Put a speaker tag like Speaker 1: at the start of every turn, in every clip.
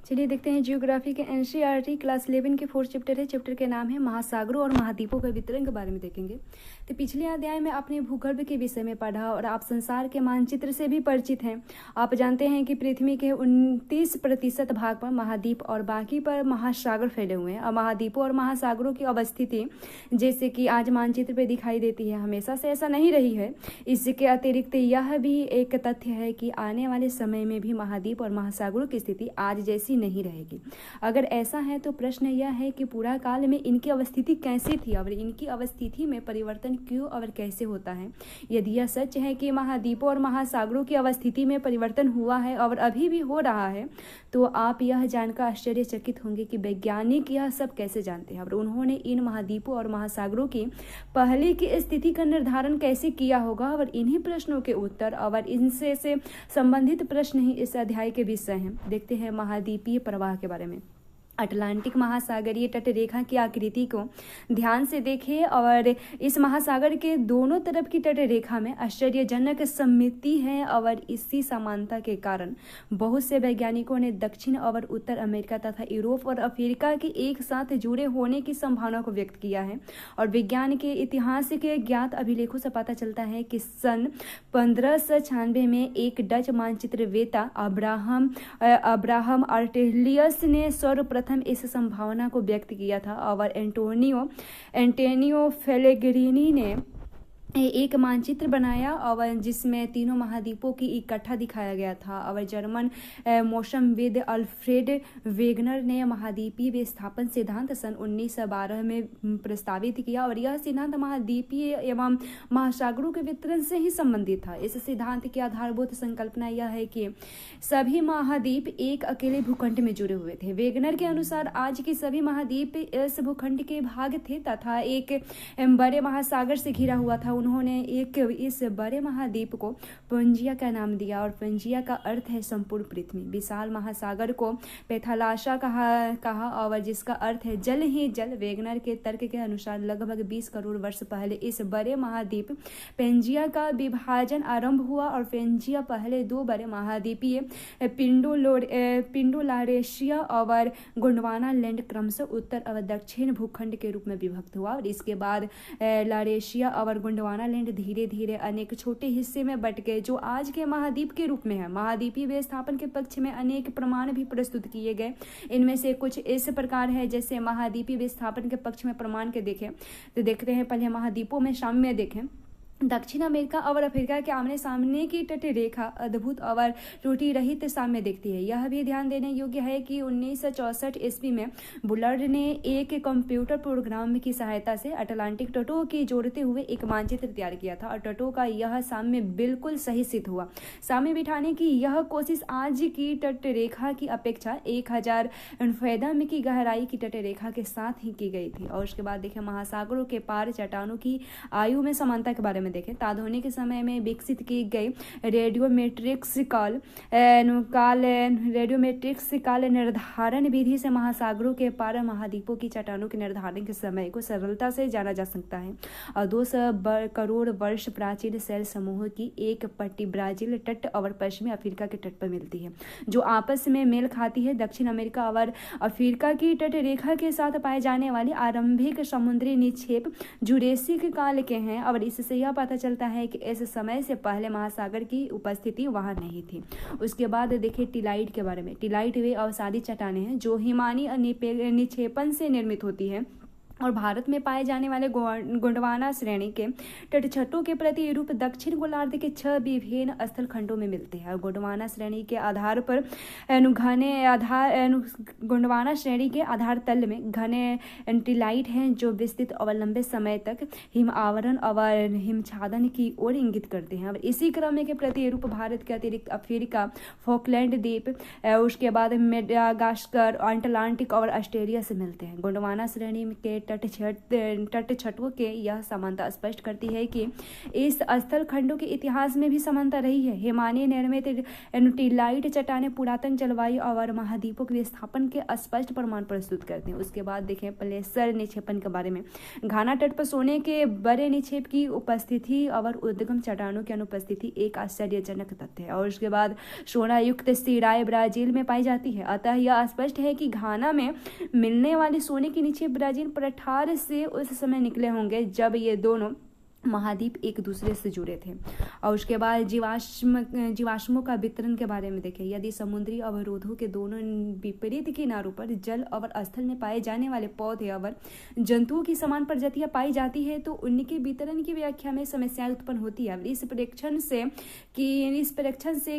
Speaker 1: चलिए देखते हैं जियोग्राफी के एनसीईआरटी क्लास 11 के 4th चैप्टर है। चैप्टर के नाम है महासागरों और महाद्वीपों के वितरण के बारे में देखेंगे। तो पिछले अध्याय में आपने भूगर्भ के विषय में पढ़ा और आप संसार के मानचित्र से भी परिचित हैं। आप जानते हैं कि पृथ्वी के 29% भाग पर महाद्वीप और बाकी पर महासागर फैले हुए हैं। और महाद्वीपों और महासागरों की अवस्थिति जैसे कि आज मानचित्र पर दिखाई देती है, हमेशा से ऐसा नहीं रही है। इसके अतिरिक्त यह भी एक तथ्य है कि आने वाले समय में भी महाद्वीप और महासागरों की स्थिति आज जैसी नहीं रहेगी। अगर ऐसा है तो प्रश्न यह है कि पूरा काल में इनकी अवस्थिति कैसी थी और इनकी अवस्थिति में परिवर्तन क्यों और कैसे होता है। यदि यह सच है कि महाद्वीपों और महासागरों की अवस्थिति में परिवर्तन हुआ है और अभी भी हो रहा है, तो आप यह जानकर आश्चर्यचकित होंगे कि वैज्ञानिक यह सब कैसे जानते हैं और उन्होंने इन महाद्वीपों और महासागरों की पहले की स्थिति का निर्धारण कैसे किया होगा। और इन्हीं प्रश्नों के उत्तर और इनसे से संबंधित प्रश्न ही इस अध्याय के विषय हैं। देखते हैं महाद्वीपीय प्रवाह के बारे में। अटलांटिक महासागरीय तट रेखा की आकृति को ध्यान से देखें और इस महासागर के दोनों तरफ की तट रेखा में आश्चर्यजनक सममिति है और इसी समानता के कारण बहुत से वैज्ञानिकों ने दक्षिण और उत्तर अमेरिका तथा यूरोप और अफ्रीका के एक साथ जुड़े होने की संभावना को व्यक्त किया है। और विज्ञान के इतिहास के ज्ञात अभिलेखों से पता चलता है कि सन 1596 में एक डच मानचित्रवेत्ता अब्राहम आर्टेलियस ने सर्वप्रथम इस संभावना को व्यक्त किया था और एंटोनियो फेलेग्रीनी ने एक मानचित्र बनाया और जिसमें तीनों महाद्वीपों की इकट्ठा दिखाया गया था। और जर्मन मौसमविद अल्फ्रेड वेगनर ने महाद्वीपीय विस्थापन सिद्धांत सन 1912 में प्रस्तावित किया और यह सिद्धांत महाद्वीपीय एवं महासागरों के वितरण से ही संबंधित था। इस सिद्धांत की आधारभूत संकल्पना यह है कि सभी महाद्वीप एक अकेले भूखंड में जुड़े हुए थे। वेगनर के अनुसार आज के सभी महाद्वीप इस भूखंड के भाग थे तथा एक बड़े महासागर से घिरा हुआ था। उन्होंने इस बड़े महाद्वीप को पंजिया का नाम दिया और पंजिया का अर्थ है संपूर्ण पृथ्वी। विशाल महासागर को पैथालाशा कहा और जिसका अर्थ है जल ही जल। वेगनर के तर्क के अनुसार लगभग 20 करोड़ वर्ष पहले इस बड़े महाद्वीप पेंजिया का विभाजन आरंभ हुआ और पेंजिया पहले दो बड़े महाद्वीपीय पिंडो लारेशिया और गोंडवाना लैंड क्रमशः उत्तर और दक्षिण भूखंड के रूप में विभक्त हुआ। और इसके बाद लारेशिया और गोंडवाना लैंड धीरे धीरे अनेक छोटे हिस्से में बट गए जो आज के महाद्वीप के रूप में है। महाद्वीपीय विस्थापन के पक्ष में अनेक प्रमाण भी प्रस्तुत किए गए। इनमें से कुछ इस प्रकार है जैसे महाद्वीपीय विस्थापन के पक्ष में प्रमाण के देखें तो देखते हैं। पहले महाद्वीपों में साम्य देखें। दक्षिण अमेरिका और अफ्रीका के आमने सामने की तट रेखा अद्भुत और त्रुटि रहित साम्य दिखती है। यह भी ध्यान देने योग्य है कि 1964 ईस्वी में बुलर्ड ने एक कंप्यूटर प्रोग्राम की सहायता से अटलांटिक तटों की जोड़ते हुए एक मानचित्र तैयार किया था और तटों का यह साम्य बिल्कुल सही सिद्ध हुआ। साम्य बिठाने की यह कोशिश आज की तट रेखा की अपेक्षा 1000 फैथम की गहराई की तट रेखा के साथ ही की गई थी। और उसके बाद देखें महासागरों के पार चट्टानों की आयु में समानता के बारे में देखें। आधुनिक समय में विकसित की गई रेडियोमेट्रिक्स काल निर्धारण विधि से महासागरों के पार महाद्वीपों की चट्टानों के निर्धारण के समय को सरलता से जाना जा सकता है। और 200 करोड़ वर्ष प्राचीन शैल समूह की एक पट्टी ब्राजील तट और पश्चिमी अफ्रीका के तट पर मिलती है जो आपस में मेल खाती है। दक्षिण अमेरिका और अफ्रीका की तट रेखा के साथ पाए जाने वाले आरंभिक समुद्री निक्षेप जुरेसिक काल के हैं और इससे यह पता चलता है कि इस समय से पहले महासागर की उपस्थिति वहां नहीं थी। उसके बाद देखिए टिलाइट के बारे में। टिलाइट वे अवसादी चट्टानें हैं जो हिमानी निक्षेपण से निर्मित होती है और भारत में पाए जाने वाले गोंडवाना श्रेणी के तटछटों के प्रति रूप दक्षिण गोलार्ध के 6 विभिन्न स्थल खंडों में मिलते हैं। गोंडवाना श्रेणी के आधार पर गोंडवाना श्रेणी के आधार तल में घने टिलाइट हैं जो विस्तृत और लंबे समय तक हिम आवरण और हिमछादन की ओर इंगित करते हैं। और इसी क्रम के प्रति रूप भारत के अतिरिक्त अफ्रीका, फॉकलैंड द्वीप, उसके बाद मेडागास्कर, अटलांटिक और ऑस्ट्रेलिया से मिलते हैं। गोंडवाना श्रेणी के तटछटों के यह समानता स्पष्ट करती है कि इस स्थल खंडों के इतिहास में भी समानता रही है। हिमालय निर्मित नुटिलाइट चट्टानें पुरातन जलवायु और महाद्वीपों के विस्थापन के स्पष्ट प्रमाण प्रस्तुत करते हैं। उसके बाद देखें प्लेसर निक्षेपण के बारे में। घाना तट पर सोने के बड़े निक्षेप की उपस्थिति और उद्गम चट्टानों की अनुपस्थिति एक आश्चर्यजनक तथ्य है। और उसके बाद सोना युक्त सिराय ब्राजील में पाई जाती है। अतः यह स्पष्ट है कि घाना में मिलने वाले सोने के निक्षेप ब्राजील पठार से उस समय निकले होंगे जब ये दोनों महाद्वीप एक दूसरे से जुड़े थे। और उसके बाद जीवाश्मों का वितरण के बारे में देखें। यदि समुद्री अवरोधों के दोनों विपरीत किनारों पर जल और स्थल में पाए जाने वाले पौधे और जंतुओं की समान प्रजातियां पाई जाती है तो उनके वितरण की व्याख्या में समस्याएं उत्पन्न होती है। इस परीक्षण से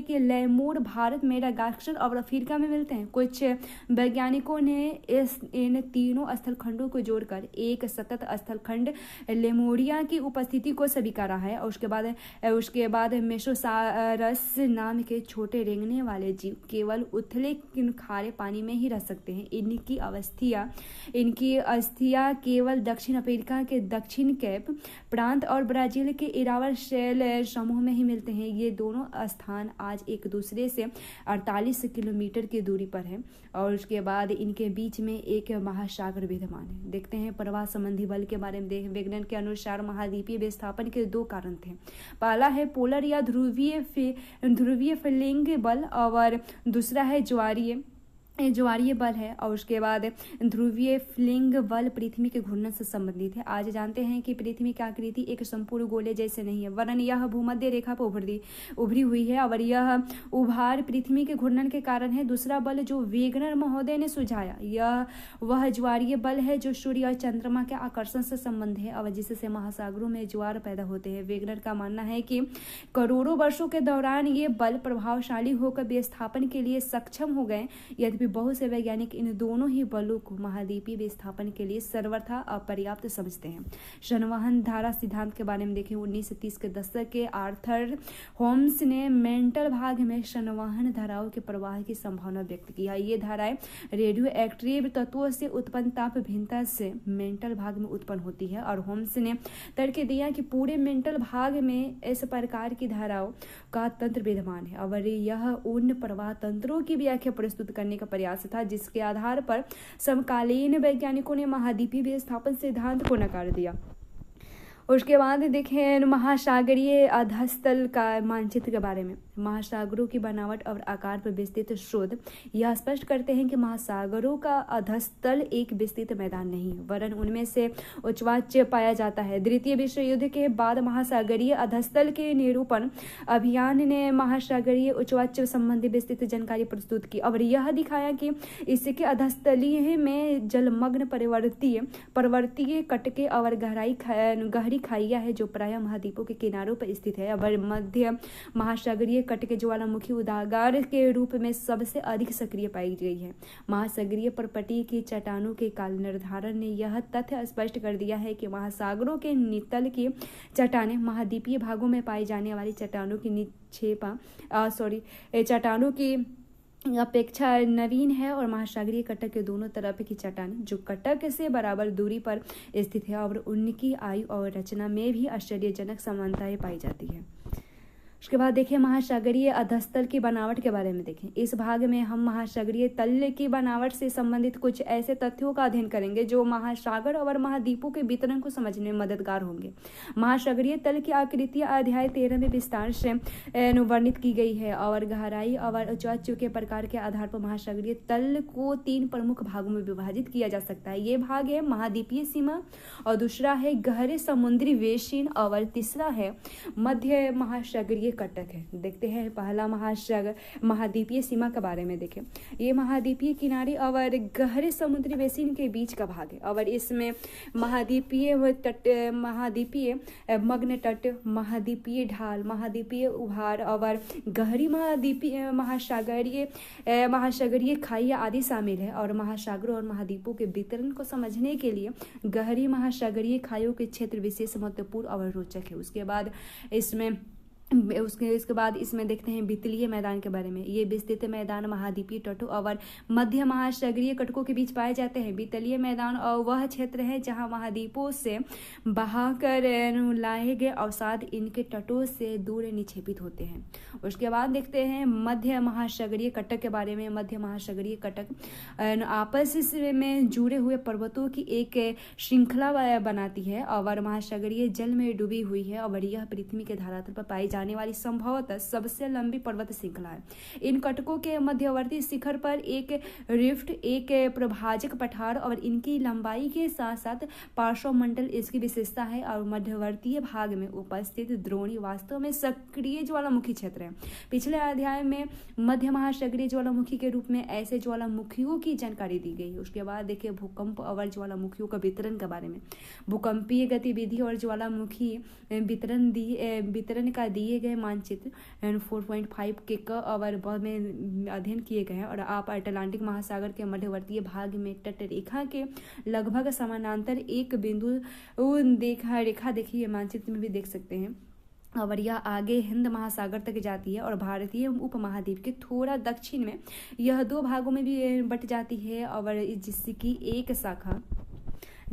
Speaker 1: कि लेमूर भारत, मेडागास्कर और अफ्रीका में मिलते हैं। कुछ वैज्ञानिकों ने इन तीनों स्थलखंडों को जोड़कर एक सतत स्थलखंड लेमोरिया की उपस्थिति को स्वीकारा है। और उसके बाद मेसोसारस नाम के छोटे रेंगने वाले जीव केवल उथले खारे पानी में ही रह सकते हैं। इनकी अस्थियां केवल दक्षिण अफ्रीका के दक्षिण कैप प्रांत और ब्राजील के इरावर शैल समूह में ही मिलते हैं। ये दोनों स्थान आज एक दूसरे से 48 किलोमीटर की दूरी पर है। और उसके बाद इनके बीच में एक महासागर विद्यमान है। देखते हैं प्रवाह संबंधी बल के बारे में। विज्ञान के अनुसार महाद्वीपीय विस्थापन के दो कारण थे। पहला है पोलर या ध्रुवीय फील्डिंग बल और दूसरा है ज्वारीय बल है। और उसके बाद ध्रुवीय फ्लिंग बल पृथ्वी के घूर्णन से संबंधित है। आज जानते हैं कि पृथ्वी की आकृति एक संपूर्ण गोले जैसे नहीं है, वरन यह भूमध्य रेखा पर उभरी हुई है और यह उभार पृथ्वी के घूर्णन के कारण है। दूसरा बल जो वेगनर महोदय ने सुझाया यह वह ज्वारीय बल है जो सूर्य और चंद्रमा के आकर्षण से संबंध है और जिससे महासागरों में ज्वार पैदा होते हैं। वेगनर का मानना है कि करोड़ों वर्षों के दौरान ये बल प्रभावशाली होकर विस्थापन के लिए सक्षम हो गए। यद्यपि बहुत से वैज्ञानिक इन दोनों ही बलों को महाद्वीपीय विस्थापन के लिए सर्वथा अपर्याप्त समझते हैं। संवहन धारा सिद्धांत के बारे में देखें। 1930 के दशक के आर्थर होम्स ने मेंटल भाग में संवहन धाराओं के प्रवाह की संभावना व्यक्त की। ये धाराएं रेडियो एक्टिव तत्वों से उत्पन्न ताप भिन्नता से मेंटल भाग में उत्पन्न होती है। और होम्स ने तर्क दिया कि पूरे मेंटल भाग में इस प्रकार की धाराओं का तंत्र विद्यमान है और यह उन प्रवाह तंत्रों की व्याख्या प्रस्तुत करने का प्रयास था जिसके आधार पर समकालीन वैज्ञानिकों ने महाद्वीपीय विस्थापन सिद्धांत को नकार दिया। उसके बाद देखें महासागरीय अधस्तल का मानचित्र के बारे में। महासागरों की बनावट और आकार पर विस्तृत शोध यह स्पष्ट करते हैं कि महासागरों का अधस्तल एक विस्तृत मैदान नहीं वरन उनमें से उच्चवाच्य पाया जाता है। द्वितीय विश्व युद्ध के बाद महासागरीय अधस्तल के निरूपण अभियान ने महासागरीय उच्चवाच्य संबंधी विस्तृत जानकारी प्रस्तुत की और यह दिखाया कि इसके अधस्तलीय में जलमग्न पर्वतीय कटके और गहरी खाइयां है जो प्रायः महाद्वीपों के किनारों पर स्थित है। और मध्य महासागरीय कटके ज्वालामुखी उद्गार के रूप में सबसे अधिक सक्रिय पाई गई है। महासागरीय परपटी की चट्टानों के काल निर्धारण ने यह तथ्य स्पष्ट कर दिया है कि महासागरों के नितल की चट्टानें महाद्वीपीय भागों में पाई जाने वाली चट्टानों की अपेक्षा नवीन है और महासागरीय कटक के दोनों तरफ की चट्टानें जो कटक से बराबर दूरी पर स्थित है और उनकी आयु और रचना में भी आश्चर्यजनक समानताएं पाई जाती है। उसके बाद देखें महासागरीय अधस्तल की बनावट के बारे में देखें। इस भाग में हम महासागरीय तल की बनावट से संबंधित कुछ ऐसे तथ्यों का अध्ययन करेंगे जो महासागर और महाद्वीपों के वितरण को समझने में मददगार होंगे। महासागरीय तल की आकृति अध्याय 13 में विस्तार से वर्णित की गई है और गहराई और उच्चाई के प्रकार के आधार पर महासागरीय तल को 3 प्रमुख भागों में विभाजित किया जा सकता है। ये भाग है महाद्वीपीय सीमा और दूसरा है गहरे समुद्री बेसिन और तीसरा है मध्य महासागरीय कटक है। देखते हैं पहला महाद्वीपीय सीमा के बारे में देखें। ये महाद्वीपीय किनारे और गहरे समुद्री बेसिन के बीच का भाग है और इसमें महाद्वीपीय मग्न तट, महाद्वीपीय ढाल, महाद्वीपीय उभार और गहरी महाद्वीपीय महासागरीय खाइयां आदि शामिल है। और महासागरों और महाद्वीपों के वितरण को समझने के लिए गहरी महासागरीय खाइयों के क्षेत्र विशेष महत्वपूर्ण और रोचक है। उसके बाद इसमें इसके बाद इसमें देखते हैं वितलीय मैदान के बारे में। ये विस्तृत मैदान महाद्वीपीय तटों और मध्य महासागरीय कटकों के बीच पाए जाते हैं। वितलीय मैदान और वह क्षेत्र है जहां महाद्वीपों से बहाकर लाए गए अवसाद इनके तटों से दूर निक्षेपित होते हैं। उसके बाद देखते हैं मध्य महासागरीय कटक के बारे में। मध्य महासागरीय कटक आपस में जुड़े हुए पर्वतों की एक श्रृंखला बनाती है और महासागरीय जल में डूबी हुई है और यह पृथ्वी के धरातल पर पाई जाने वाली संभवतः सबसे लंबी पर्वत श्रृंखला है। इन कटकों के मध्यवर्ती शिखर पर एक रिफ्ट, एक प्रभाजक पठार और इनकी लंबाई के साथ साथ पार्श्वमंडल इसकी विशेषता है और मध्यवर्तीय भाग में उपस्थित द्रोणी वास्तव में सक्रिय ज्वालामुखी क्षेत्र है। पिछले अध्याय में मध्य महासागरीय ज्वालामुखी के रूप में ऐसे ज्वालामुखियों की जानकारी दी गई है। उसके बाद देखिए भूकंप और ज्वालामुखियों का वितरण के बारे में। भूकंपीय गतिविधि और ज्वालामुखी वितरण का दिए गए मानचित्र 4.5 के और में अध्ययन किए गए हैं और आप अटलांटिक महासागर के मध्यवर्तीय भाग में तट रेखा के लगभग समानांतर एक बिंदु रेखा देखिए मानचित्र में भी देख सकते हैं और यह आगे हिंद महासागर तक जाती है और भारतीय उपमहाद्वीप के थोड़ा दक्षिण में यह दो भागों में भी बट जाती है और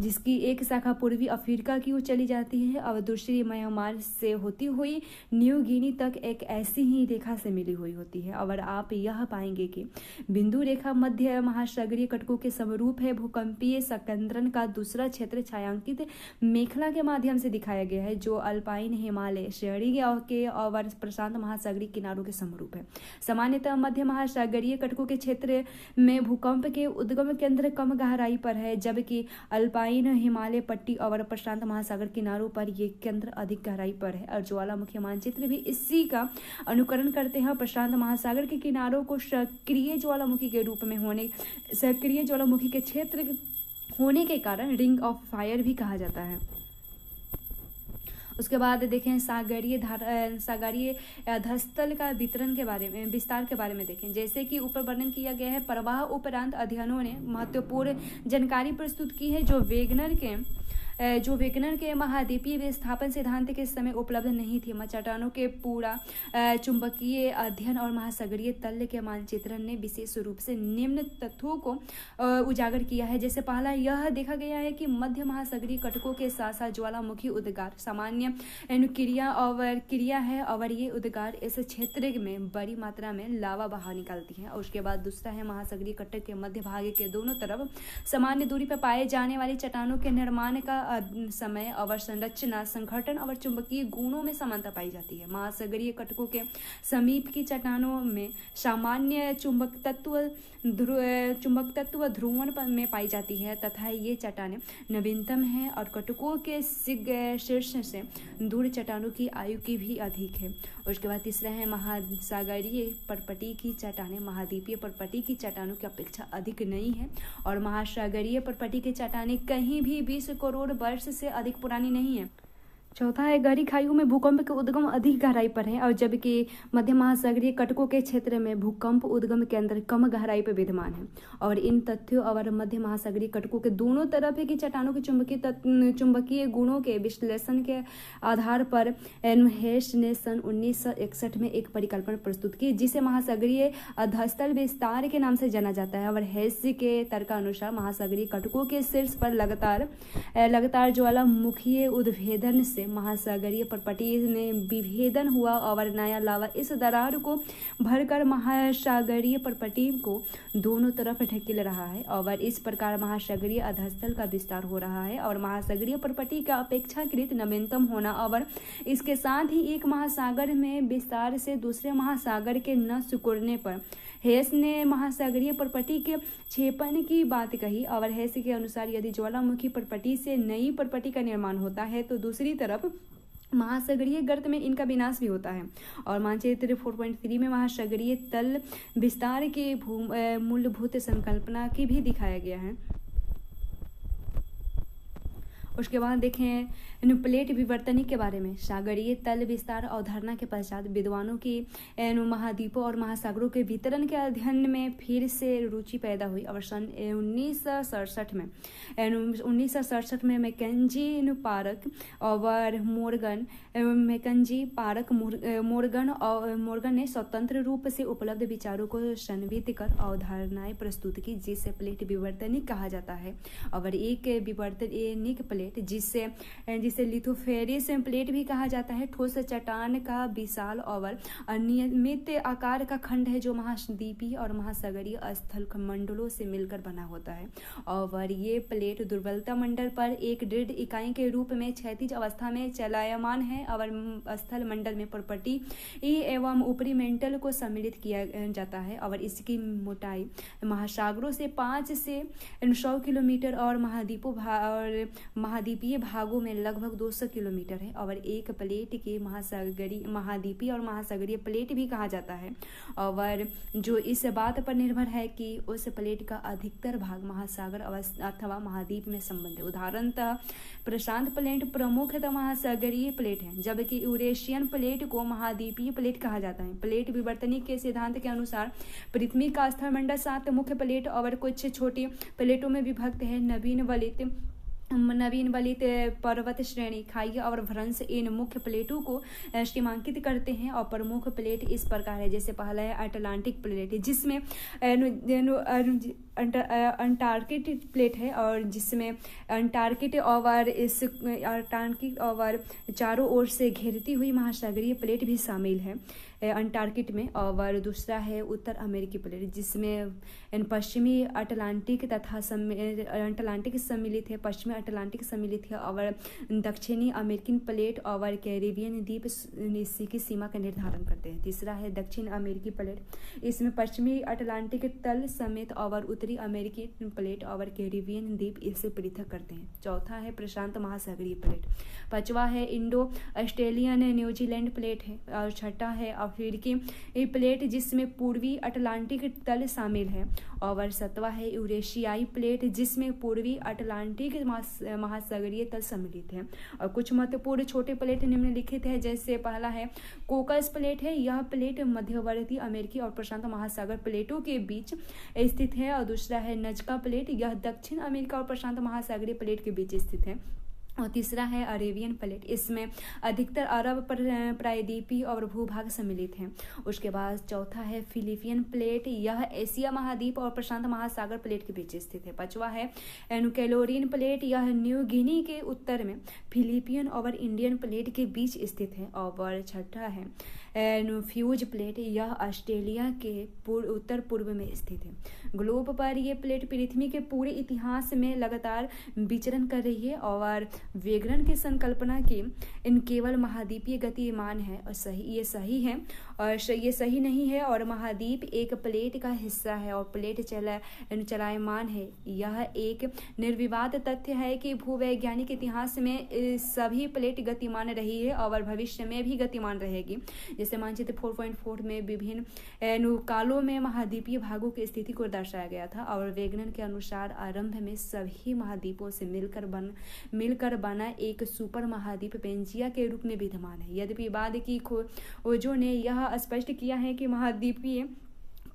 Speaker 1: जिसकी एक शाखा पूर्वी अफ्रीका की ओर चली जाती है और दूसरी म्यांमार से होती हुई न्यू गिनी तक एक ऐसी ही रेखा से मिली हुई होती है। और आप यह पाएंगे कि बिंदु रेखा मध्य महासागरीय कटकों के समरूप है। भूकंपीय संकेंद्रण का दूसरा क्षेत्र छायांकित मेखला के माध्यम से दिखाया गया है जो अल्पाइन हिमालय श्रेणी के और प्रशांत महासागरीय किनारों के समरूप है। सामान्यतः मध्य महासागरीय कटकों के क्षेत्र में भूकंप के उद्गम केंद्र कम गहराई पर है जबकि अल्पाइन हिमालय पट्टी और प्रशांत महासागर किनारों पर ये केंद्र अधिक गहराई पर है और ज्वालामुखी मानचित्र भी इसी का अनुकरण करते हैं। प्रशांत महासागर के किनारों को सक्रिय ज्वालामुखी के क्षेत्र होने के कारण रिंग ऑफ फायर भी कहा जाता है। उसके बाद देखें सागरीय धरातल का विस्तार के बारे में देखें। जैसे कि ऊपर वर्णन किया गया है, प्रवाह उपरांत अध्ययनों ने महत्वपूर्ण जानकारी प्रस्तुत की है जो वेगनर के महाद्वीपीय विस्थापन सिद्धांत के समय उपलब्ध नहीं थी। चट्टानों के पूरा चुंबकीय अध्ययन और महासागरीय तल के मानचित्रण ने विशेष रूप से निम्न तथ्यों को उजागर किया है। जैसे पहला यह देखा गया है कि मध्य महासागरीय कटकों के साथ साथ ज्वालामुखी उद्गार सामान्य क्रिया है और ये उद्गार इस क्षेत्र में बड़ी मात्रा में लावा बाहर निकालती है। और उसके बाद दूसरा है महासागरीय कटक के मध्य भाग के दोनों तरफ सामान्य दूरी पर पाए जाने वाली चट्टानों के निर्माण का समय और संरचना संगठन और चुंबकीय गुणों में समानता पाई जाती है। महासागरीय कटकों के समीप की चट्टानों में सामान्य चुंबक तत्व ध्रुवण में पाई जाती है तथा ये चट्टानें नवीनतम हैं और कटकों के शीर्ष से दूर चट्टानों की आयु की भी अधिक है। उसके बाद तीसरा है महासागरीय परपटी की चट्टानें महाद्वीपीय परपटी की चट्टानों की अपेक्षा अधिक नई है और महासागरीय परपटी की चट्टानें कहीं भी 20 करोड़ वर्ष से अधिक पुरानी नहीं है। चौथा है गहरी खाइयों में भूकंप के उद्गम अधिक गहराई पर है और जबकि मध्य महासागरीय कटकों के क्षेत्र में भूकंप उद्गम केंद्र कम गहराई पर विद्यमान है। और इन तथ्यों और मध्य महासागरीय कटकों के दोनों तरफ की चट्टानों के चुंबकीय गुणों के विश्लेषण के आधार पर हेस ने सन 1961 में एक परिकल्पना प्रस्तुत की जिसे महासागरीय अधस्थल विस्तार के नाम से जाना जाता है। और हेस के तर्कानुसार महासागरीय कटकों के शीर्ष पर लगातार ज्वालामुखीय उद्भेदन से महासागरीय परपटी में विभेदन हुआ और नया लावा इस दरार को भरकर महासागरीय परपटी को दोनों तरफ ढकेल रहा है और इस प्रकार महासागरीय अधस्थल का विस्तार हो रहा है। और महासागरीय परपटी का अपेक्षाकृत नवीनतम होना और इसके साथ ही एक महासागर में विस्तार से दूसरे महासागर के न सिकुड़ने पर हेस ने महासागरीय परपटी के क्षेपण की बात कही। और हेस के अनुसार यदि ज्वालामुखी परपटी से नई परपटी का निर्माण होता है तो दूसरी तरफ महासागरीय गर्त में इनका विनाश भी होता है। और मानचित्र 4.3 में महासागरीय तल विस्तार के मूलभूत संकल्पना की भी दिखाया गया है। उसके बाद देखें प्लेट विवर्तनिक के बारे में। सागरीय तल विस्तार अवधारणा के पश्चात विद्वानों की महाद्वीपों और महासागरों के वितरण के अध्ययन में फिर से रुचि पैदा हुई और सन 1967 में मैकेंजी पार्क और मोर्गन ने स्वतंत्र रूप से उपलब्ध विचारों को संवित कर अवधारणाएं प्रस्तुत की, जिसे प्लेट विवर्तनिक कहा जाता है। और एक विवर्तनिक प्लेट जिसे लिथोफेरिस प्लेट भी कहा जाता है, ठोस चट्टान का विशाल और अनियमित आकार का खंड है जो महाद्वीपीय और महासागरीय स्थल मंडलों से मिलकर बना होता है। और ये प्लेट दुर्बलता मंडल पर एक दृढ़ इकाई के रूप में क्षैतिज अवस्था में चलायमान है और स्थल मंडल में पर्पटी एवं ऊपरी मेंटल को सम्मिलित किया जाता है। और इसकी मोटाई महासागरों से 5 से 100 किलोमीटर और महाद्वीपीय भागों में लगभग 200 किलोमीटर है। और एक प्लेट के महाद्वीपीय और महासागरीय प्लेट भी कहा जाता है, और जो इस बात पर निर्भर है कि उस प्लेट का अधिकतर भाग महासागर अथवा महाद्वीप में संबंध है। उदाहरणतः प्रशांत प्लेट प्रमुखतः महासागरीय प्लेट है, जबकि यूरेशियन प्लेट को महाद्वीपीय प्लेट कहा जाता है। प्लेट विवर्तनिक के सिद्धांत के अनुसार पृथ्वी का स्थलमंडल 7 मुख्य प्लेट और कुछ छोटी प्लेटों में विभक्त है। नवीन वलित पर्वत श्रेणी, खाई और भ्रंश इन मुख्य प्लेटों को सीमांकित करते हैं। और प्रमुख प्लेट इस प्रकार है, जैसे पहला है अटलांटिक प्लेट, जिसमें अंटार्कटिक प्लेट है, और जिसमें अंटार्कटिक और चारों ओर से घेरती हुई महासागरीय प्लेट भी शामिल है अंटार्कटिक में। और दूसरा है उत्तर अमेरिकी प्लेट, जिसमें पश्चिमी अटलांटिक तथा अटलांटिक सम्मिलित है, पश्चिमी अटलांटिक सम्मिलित है। और दक्षिणी अमेरिकन प्लेट और कैरिबियन द्वीप की सीमा का निर्धारण करते हैं। तीसरा है दक्षिण अमेरिकी प्लेट, इसमें पश्चिमी अटलांटिक तल समेत और उत्तरी अमेरिकी प्लेट और कैरिबियन द्वीप इसे पृथक करते हैं। चौथा है प्रशांत महासागरीय प्लेट। पांचवा है इंडो ऑस्ट्रेलियन न्यूजीलैंड प्लेट है। और छठा है अफ्रीकी प्लेट, जिसमें पूर्वी अटलांटिक तल शामिल है। और सातवां है यूरेशियाई प्लेट, जिसमें पूर्वी अटलांटिक महासागरीय तल सम्मिलित है। और कुछ महत्वपूर्ण छोटे प्लेट निम्नलिखित है, जैसे पहला है कोकस प्लेट है। यह प्लेट मध्यवर्ती अमेरिकी और प्रशांत महासागर प्लेटों के बीच स्थित है। और दूसरा है नजका प्लेट, यह दक्षिण अमेरिका और प्रशांत महासागरीय प्लेट के बीच स्थित है। और तीसरा है अरेबियन प्लेट, इसमें अधिकतर अरब प्रायद्वीपीय और भूभाग सम्मिलित हैं। उसके बाद चौथा है फिलिपियन प्लेट, यह एशिया महाद्वीप और प्रशांत महासागर प्लेट के बीच स्थित है। पांचवा है कैलोरियन प्लेट, यह न्यू गिनी के उत्तर में फिलिपियन और इंडियन प्लेट के बीच स्थित है। और छठा है फ्यूज प्लेट, यह ऑस्ट्रेलिया के उत्तर पूर्व में स्थित है। ग्लोब पर यह प्लेट पृथ्वी के पूरे इतिहास में लगातार विचरण कर रही है। और वेगरन की संकल्पना की इन केवल महाद्वीपीय गतिमान है और ये सही है और ये सही नहीं है। और महाद्वीप एक प्लेट का हिस्सा है और प्लेट चलायमान है। यह एक निर्विवाद तथ्य है कि भूवैज्ञानिक इतिहास में सभी प्लेट गतिमान रही है और भविष्य में भी गतिमान रहेगी। जैसे मानचित्र 4.4 में विभिन्न कालों में महाद्वीपीय भागों की स्थिति को दर्शाया गया था। और वेगनन के अनुसार आरंभ में सभी महाद्वीपों से मिलकर बना एक सुपर महाद्वीप पेंजिया के रूप में विद्यमान है। यद्यपि बाद की खोजों ने यह स्पष्ट किया है कि महाद्वीपीय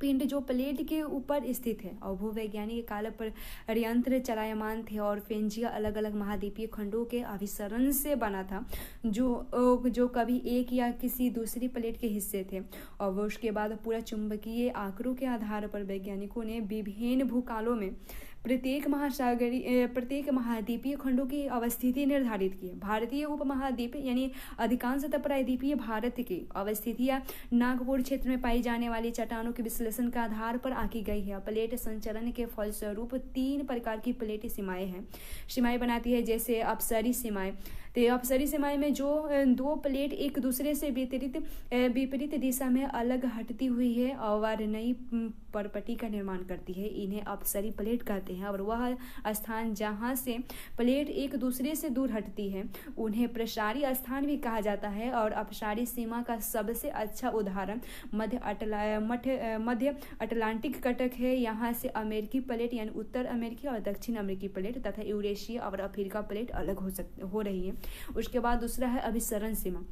Speaker 1: पिंड जो प्लेट के ऊपर स्थित है और भूवैज्ञानिक काल पर यंत्र चलायमान थे और पेंजिया अलग अलग महाद्वीपीय खंडों के अभिसरण से बना था जो कभी एक या किसी दूसरी प्लेट के हिस्से थे। और उसके बाद पूरा चुंबकीय आंकड़ों के आधार पर वैज्ञानिकों ने विभिन्न भूकालों में प्रत्येक महाद्वीपीय खंडों की अवस्थिति निर्धारित की। भारतीय उपमहाद्वीप यानी अधिकांशतः प्रायद्वीपीय भारत की अवस्थितियां नागपुर क्षेत्र में पाई जाने वाली चट्टानों के विश्लेषण के आधार पर आंकी गई है। प्लेट संचलन के फलस्वरूप 3 प्रकार की प्लेट सीमाएं बनाती है, जैसे अपसरी सीमाएं। तो अपसरी सीमाएं में जो 2 प्लेट एक दूसरे से विपरीत दिशा में अलग हटती हुई है और नई परपटी का निर्माण करती है, इन्हें अपसरी प्लेट कहते हैं। और वह स्थान जहां से प्लेट एक दूसरे से दूर हटती है उन्हें प्रसारी स्थान भी कहा जाता है। और अपसारी सीमा का सबसे अच्छा उदाहरण मध्य मध्य अटलांटिक कटक है, यहाँ से अमेरिकी प्लेट यानी उत्तर अमेरिकी और दक्षिण अमेरिकी प्लेट तथा यूरेशिया और अफ्रीका प्लेट अलग हो रही है। उसके बाद दूसरा है अभिसरण सीमा।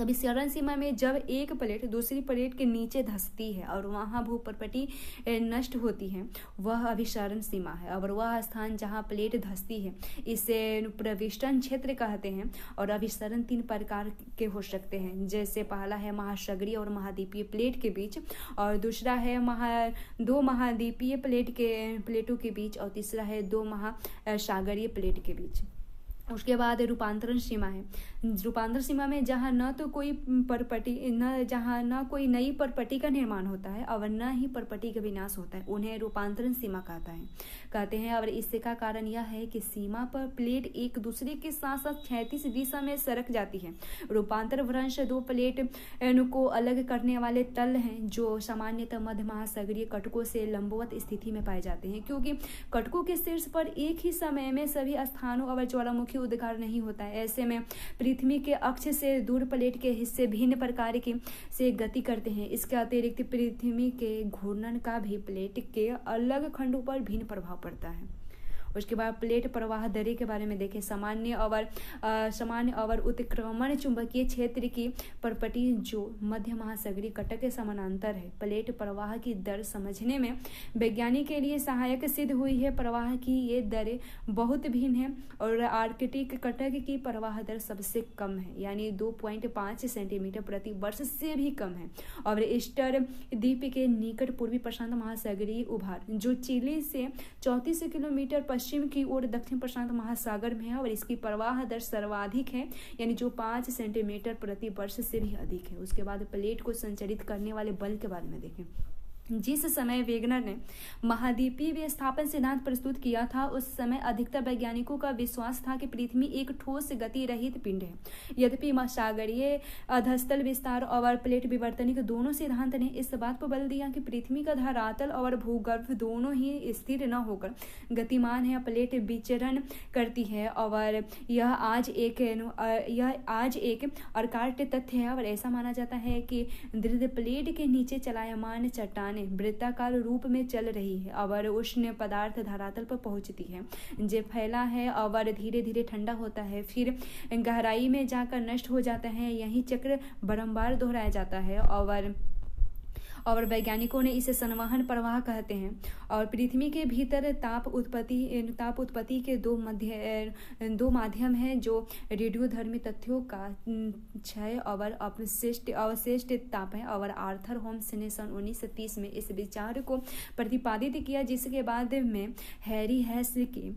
Speaker 1: अभिसरण सीमा में जब एक प्लेट दूसरी प्लेट के नीचे धंसती है और वहाँ भूप्रपटी नष्ट होती है, वह अभिसरण सीमा है। और वह स्थान जहाँ प्लेट धंसती है इसे प्रविष्टन क्षेत्र कहते हैं। और अभिसरण 3 प्रकार के हो सकते हैं, जैसे पहला है महासागरीय और महाद्वीपीय प्लेट के बीच, और दूसरा है दो महाद्वीपीय प्लेटों के बीच, और तीसरा है 2 महासागरीय प्लेट के बीच। उसके बाद रूपांतरण सीमा है। रूपांतरण सीमा में जहाँ न तो कोई कोई नई परपटी का निर्माण होता है और न ही परपटी का विनाश होता है, उन्हें रूपांतरण सीमा कहते हैं। और इसका कारण यह है कि सीमा पर प्लेट एक दूसरे के साथ साथ क्षैतिज दिशा में सरक जाती है। रूपांतर भ्रंश 2 प्लेट को अलग करने वाले तल हैं जो सामान्यतः मध्य महासागरीय कटकों से लंबवत स्थिति में पाए जाते हैं, क्योंकि कटकों के शीर्ष पर एक ही समय में सभी स्थानों और ज्वालामुखी उद्गार नहीं होता है। ऐसे में पृथ्वी के अक्ष से दूर प्लेट के हिस्से भिन्न प्रकार की से गति करते हैं। इसके अतिरिक्त पृथ्वी के घूर्णन का भी प्लेट के अलग खंडों पर भिन्न प्रभाव पड़ता है। उसके बाद प्लेट प्रवाह दरें के बारे में देखें। सामान्य और उत्क्रमण चुंबकीय क्षेत्र की परपटी जो मध्य महासागरीय कटक के समानांतर है। प्लेट प्रवाह की दर समझने में वैज्ञानिक के लिए सहायक सिद्ध हुई है। प्रवाह की ये दरें बहुत भिन्न हैं और आर्कटिक कटक की प्रवाह दर सबसे कम है, यानी 2.5 सेंटीमीटर प्रति वर्ष से भी कम है। और ईस्टर द्वीप के निकट पूर्वी प्रशांत महासागरीय उभार जो चिली से 34 किलोमीटर पश्चिम की ओर दक्षिण प्रशांत महासागर में है, और इसकी प्रवाह दर सर्वाधिक है, यानी जो 5 सेंटीमीटर प्रति वर्ष से भी अधिक है। उसके बाद प्लेट को संचालित करने वाले बल के बारे में देखें। जिस समय वेगनर ने महाद्वीपीय विस्थापन सिद्धांत प्रस्तुत किया था, उस समय अधिकतर वैज्ञानिकों का विश्वास था कि पृथ्वी एक ठोस गति रहित पिंड है। यद्यपि महासागरीय अधस्तल विस्तार और प्लेट विवर्तनिक दोनों सिद्धांत ने इस बात पर बल दिया कि पृथ्वी का धरातल और भूगर्भ दोनों ही स्थिर न होकर गतिमान है, प्लेट विचरण करती है। और यह आज एक अर्काट तथ्य है। और ऐसा माना जाता है कि दृढ़ प्लेट के नीचे चलायमान चट्टान वृत्ताकार रूप में चल रही है और उष्ण पदार्थ धरातल पर पहुंचती है, जो फैला है और धीरे धीरे ठंडा होता है, फिर गहराई में जाकर नष्ट हो जाता है। यही चक्र बारंबार दोहराया जाता है और वैज्ञानिकों ने इसे संवहन प्रवाह कहते हैं। और पृथ्वी के भीतर ताप उत्पत्ति के दो माध्यम हैं जो रेडियोधर्मी तथ्यों का क्षय और अवशिष्ट ताप है। और आर्थर होम्स ने सन 1930 में इस विचार को प्रतिपादित किया, जिसके बाद में हैरी हेस की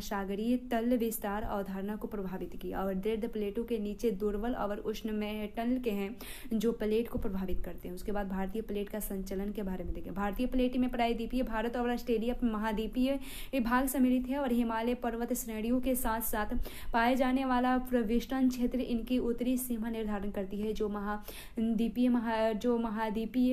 Speaker 1: सागरीय तल विस्तार अवधारणा को प्रभावित किया। और दृढ़ प्लेटों के नीचे दुर्बल और उष्ण मेटल के हैं जो प्लेट को प्रभावित करते हैं। उसके बाद भारतीय प्लेट का संचलन के बारे में देखें। भारतीय प्लेट में प्रायद्वीपीय भारत और ऑस्ट्रेलिया महाद्वीपीय भाग सम्मिलित है और हिमालय पर्वत श्रेणियों के साथ साथ पाए जाने वाला प्रविष्टन क्षेत्र इनकी उत्तरी सीमा निर्धारण करती है, जो महाद्वीपीय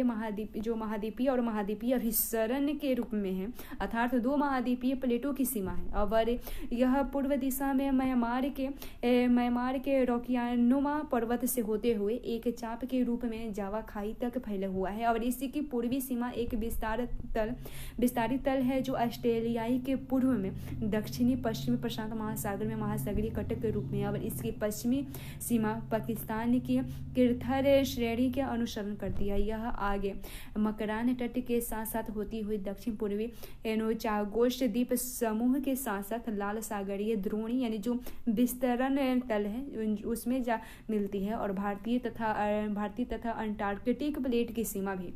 Speaker 1: और महाद्वीपीय अभिसरण के रूप में है, अर्थात 2 महाद्वीपीय प्लेटों की सीमा है। और यह पूर्व दिशा में म्यांमार के रोकियानुमा पर्वत से होते हुए एक चाप के रूप में जावा खाई तक फैला हुआ है। और इसी की पूर्वी सीमा एक विस्तारित तल है जो ऑस्ट्रेलियाई के पूर्व में दक्षिणी पश्चिमी प्रशांत महासागर में महासागरीय कटक के रूप में। और इसकी पश्चिमी सीमा पाकिस्तान की किरथर श्रेणी के अनुसरण करती है। यह आगे मकरान तट के साथ साथ होती हुई दक्षिण पूर्वी चागोश द्वीप समूह के साथ साथ लाल सागरीय द्रोणी यानी जो विस्तरण तल है उसमें जा मिलती है। और भारतीय तथा अंटार्कटिक प्लेट की सीमा भी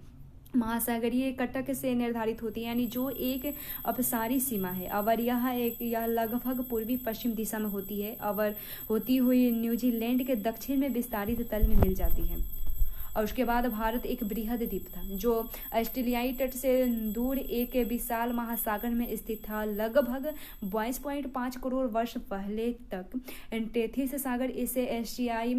Speaker 1: महासागरीय कटक से निर्धारित होती है, यानी जो एक अपसारी सीमा है। और यह लगभग पूर्वी पश्चिम दिशा में होती है और होती हुई न्यूजीलैंड के दक्षिण में विस्तारित तल में मिल जाती है। और उसके बाद भारत एक बृहद द्वीप था जो ऑस्ट्रेलियाई तट से दूर एक विशाल महासागर में स्थित था। लगभग 22.5 करोड़ वर्ष पहले तक टेथिस सागर इसे एशियाई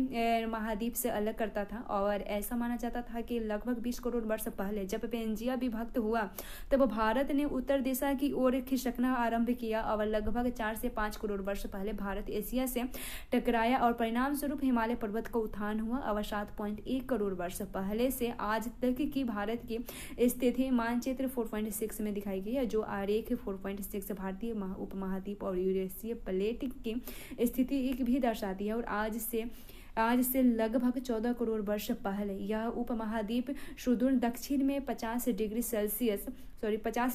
Speaker 1: महाद्वीप से अलग करता था। और ऐसा माना जाता था कि लगभग 20 करोड़ वर्ष पहले जब पेंजिया विभक्त हुआ तब भारत ने उत्तर दिशा की ओर खिसकना आरंभ किया और लगभग 4 से 5 करोड़ वर्ष पहले भारत एशिया से टकराया और परिणाम स्वरूप हिमालय पर्वत का उत्थान हुआ और 7.1 करोड़ वर्ष पहले से आज तक की भारत की स्थिति मानचित्र 4.6 में दिखाई गई है, जो आरेख 4.6 भारतीय उपमहाद्वीप और यूरेशिया प्लेट की स्थिति भी दर्शाती है। और आज से लगभग 14 करोड़ वर्ष पहले यह उपमहाद्वीप सुदूर दक्षिण में 50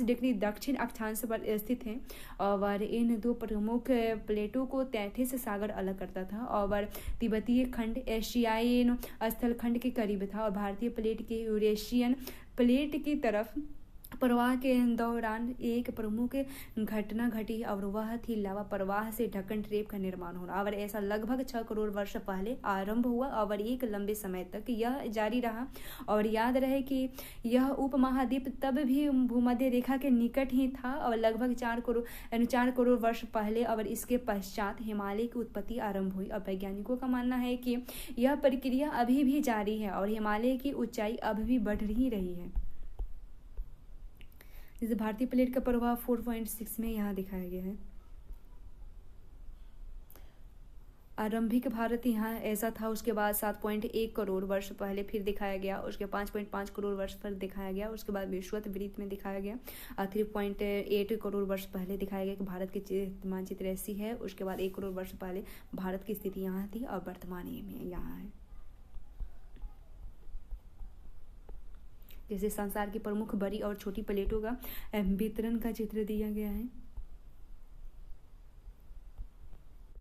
Speaker 1: डिग्री दक्षिण अक्षांश पर स्थित है। और इन दो प्रमुख प्लेटों को तैंतीस सागर अलग करता था। और तिब्बतीय खंड एशियाई स्थल खंड के करीब था और भारतीय प्लेट के यूरेशियन प्लेट की तरफ प्रवाह के दौरान एक प्रमुख घटना घटी और वह थी लावा प्रवाह से ढक्कन ट्रेप का निर्माण होना। और ऐसा लगभग 6 करोड़ वर्ष पहले आरंभ हुआ और एक लंबे समय तक यह जारी रहा। और याद रहे कि यह उपमहाद्वीप तब भी भूमध्य रेखा के निकट ही था और लगभग 4 करोड़ वर्ष पहले। और इसके पश्चात हिमालय की उत्पत्ति आरंभ हुई। और वैज्ञानिकों का मानना है कि यह प्रक्रिया अभी भी जारी है और हिमालय की ऊंचाई अब भी बढ़ ही रही है। जैसे भारतीय प्लेट का प्रभाव 4.6 में यहाँ दिखाया गया है। आरंभिक भारत यहाँ ऐसा था, उसके बाद 7.1 करोड़ वर्ष पहले फिर दिखाया गया, उसके 5.5 करोड़ वर्ष पर दिखाया गया, उसके बाद विश्वत वृत्त में दिखाया गया 3.8 करोड़ वर्ष पहले दिखाया गया कि भारत की मानचित्र ऐसी है। उसके बाद 1 करोड़ वर्ष पहले भारत की स्थिति यहाँ थी और वर्तमान में यहाँ है। जैसे संसार की प्रमुख बड़ी और छोटी प्लेटों का वितरण का चित्र दिया गया है।